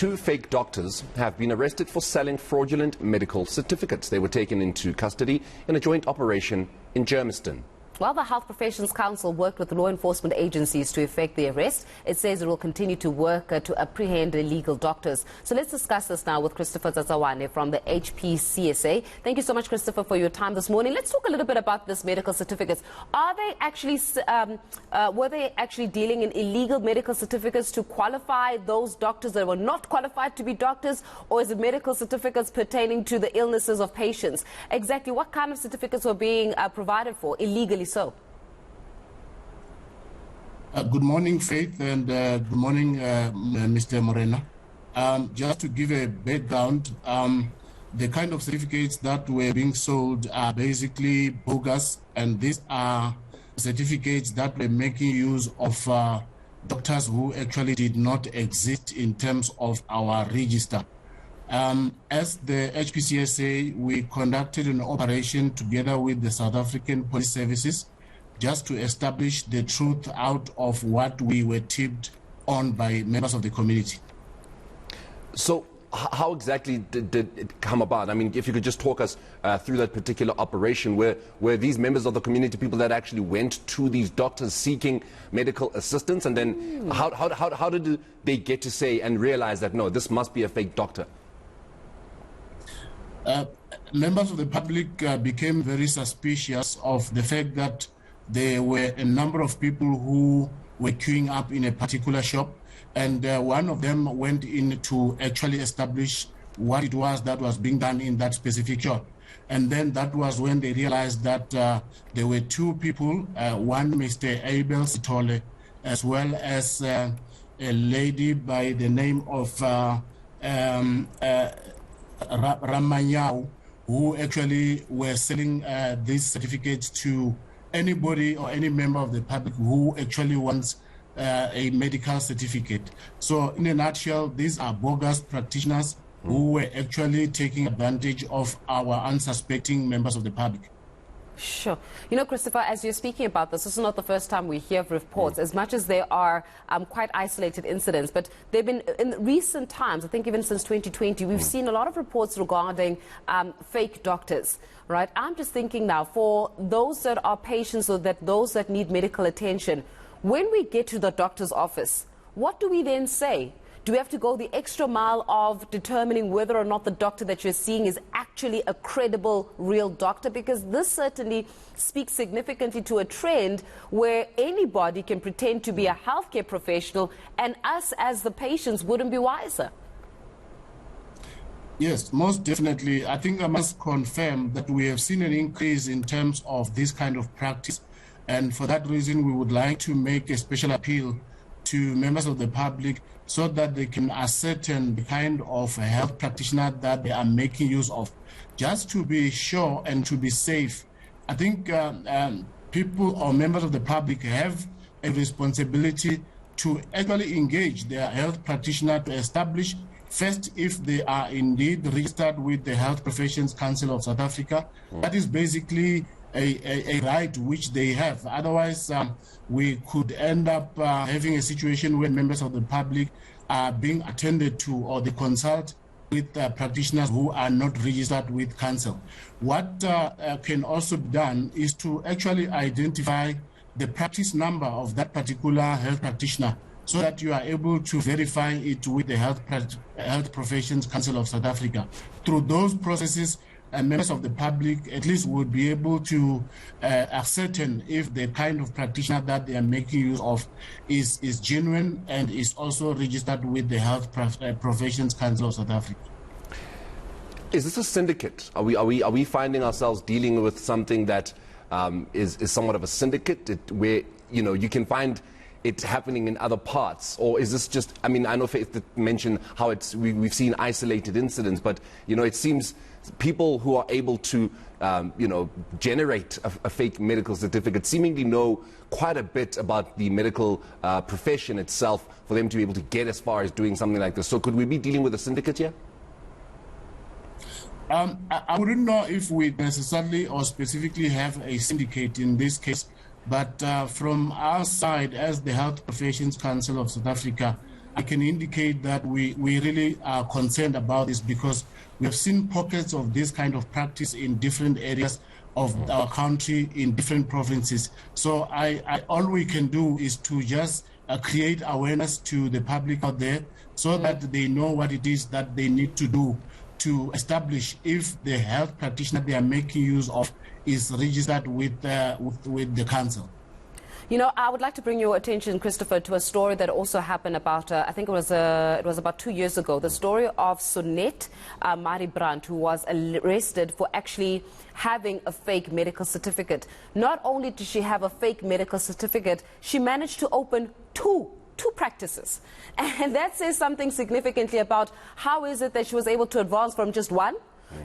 Two fake doctors have been arrested for selling fraudulent medical certificates. They were taken into custody in a joint operation in Germiston. While the Health Professions Council worked with law enforcement agencies to effect the arrest, it says it will continue to work to apprehend illegal doctors. So let's discuss this now with Christopher Tsatsawane from the HPCSA. Thank you so much, Christopher, for your time this morning. Let's talk a little bit about this medical certificates. Are they actually, were they actually dealing in illegal medical certificates to qualify those doctors that were not qualified to be doctors, or is it medical certificates pertaining to the illnesses of patients? Exactly what kind of certificates were being provided for illegally? So, good morning, Faith, and good morning, Mr. Morena. Just to give a background, the kind of certificates that were being sold are basically bogus, and these are certificates that were making use of doctors who actually did not exist in terms of our register. As the HPCSA, we conducted an operation together with the South African Police Services just to establish the truth out of what we were tipped on by members of the community. So how exactly did it come about? I mean, if you could just talk us through that particular operation, where these members of the community, people that actually went to these doctors seeking medical assistance, and then how did they get to say and realize that, no, this must be a fake doctor? Members of the public became very suspicious of the fact that there were a number of people who were queuing up in a particular shop, and one of them went in to actually establish what it was that was being done in that specific shop. And then that was when they realized that there were two people, one Mr. Abel Sitole, as well as a lady by the name of Ramanyao, who actually were selling these certificates to anybody or any member of the public who actually wants a medical certificate. So in a nutshell, these are bogus practitioners who were actually taking advantage of our unsuspecting members of the public. Sure. You know, Christopher, as you're speaking about this is not the first time we hear of reports, as much as there are quite isolated incidents. But they've been, in recent times, I think even since 2020, we've seen a lot of reports regarding fake doctors, right? I'm just thinking now, for those that are patients or those that need medical attention, when we get to the doctor's office, what do we then say? Do we have to go the extra mile of determining whether or not the doctor that you're seeing is actually a credible, real doctor? Because this certainly speaks significantly to a trend where anybody can pretend to be a healthcare professional, and us as the patients wouldn't be wiser. Yes, most definitely. I think I must confirm that we have seen an increase in terms of this kind of practice. And for that reason, we would like to make a special appeal to members of the public so that they can ascertain the kind of health practitioner that they are making use of, just to be sure and to be safe. I think people or members of the public have a responsibility to actually engage their health practitioner to establish first if they are indeed registered with the Health Professions Council of South Africa. That is basically a right which they have. Otherwise, we could end up having a situation where members of the public are being attended to, or they consult with practitioners who are not registered with council. What can also be done is to actually identify the practice number of that particular health practitioner, so that you are able to verify it with the Health Professions Council of South Africa. Through those processes, members of the public at least would be able to ascertain if the kind of practitioner that they are making use of is genuine and is also registered with the Health Professions Council of South Africa. Is this a syndicate? Are we finding ourselves dealing with something that is somewhat of a syndicate, where you can find it happening in other parts? Or is this just, I mean, I know Faith mentioned how we've seen isolated incidents, but it seems people who are able to generate a fake medical certificate seemingly know quite a bit about the medical profession itself for them to be able to get as far as doing something like this. So could we be dealing with a syndicate here? I wouldn't know if we necessarily or specifically have a syndicate in this case, but from our side as the Health Professions Council of South Africa, I can indicate that we really are concerned about this, because we have seen pockets of this kind of practice in different areas of our country, in different provinces. So all we can do is to just create awareness to the public out there, so that they know what it is that they need to do to establish if the health practitioner they are making use of is registered with the council. You know, I would like to bring your attention, Christopher, to a story that also happened about, I think it was about 2 years ago. The story of Sonette Maribrandt, who was arrested for actually having a fake medical certificate. Not only did she have a fake medical certificate, she managed to open two practices. And that says something significantly about how is it that she was able to advance from just one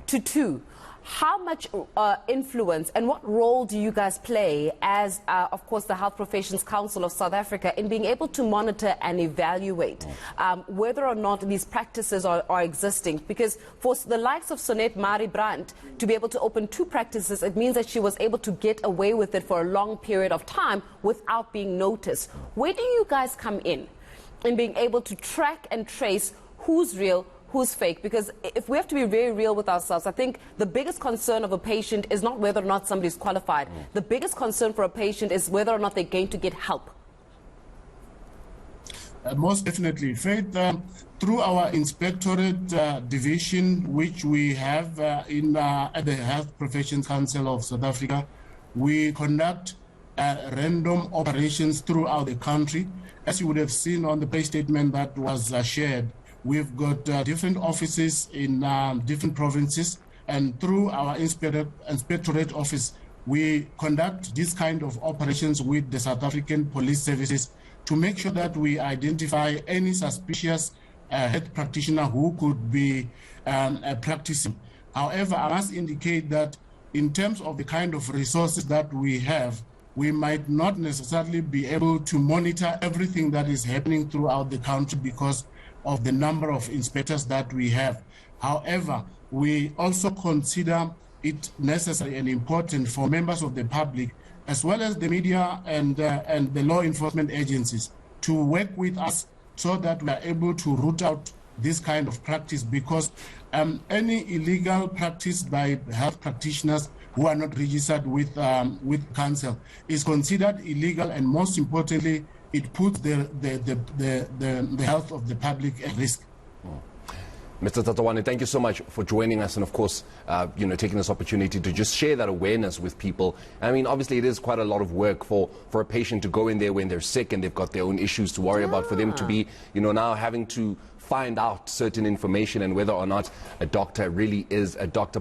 to two. How much influence and what role do you guys play as, of course, the Health Professions Council of South Africa in being able to monitor and evaluate whether or not these practices are existing? Because for the likes of Sonette Maribrandt to be able to open two practices, it means that she was able to get away with it for a long period of time without being noticed. Where do you guys come in being able to track and trace who's real, who's fake? Because if we have to be very real with ourselves, I think the biggest concern of a patient is not whether or not somebody's qualified. The biggest concern for a patient is whether or not they're going to get help. Most definitely. Faith, through our inspectorate division, which we have at the Health Professions Council of South Africa, we conduct random operations throughout the country. As you would have seen on the press statement that was shared, we've got different offices in different provinces, and through our inspectorate office, we conduct this kind of operations with the South African Police Services to make sure that we identify any suspicious health practitioner who could be practicing. However, I must indicate that in terms of the kind of resources that we have, we might not necessarily be able to monitor everything that is happening throughout the country because of the number of inspectors that we have. However, we also consider it necessary and important for members of the public, as well as the media and the law enforcement agencies, to work with us so that we are able to root out this kind of practice, because any illegal practice by health practitioners who are not registered with council is considered illegal, and most importantly, it puts the health of the public at risk. Mr. Tsatsawane, thank you so much for joining us, and of course, taking this opportunity to just share that awareness with people. I mean, obviously, it is quite a lot of work for a patient to go in there when they're sick and they've got their own issues to worry about, for them to be, now having to find out certain information and whether or not a doctor really is a doctor.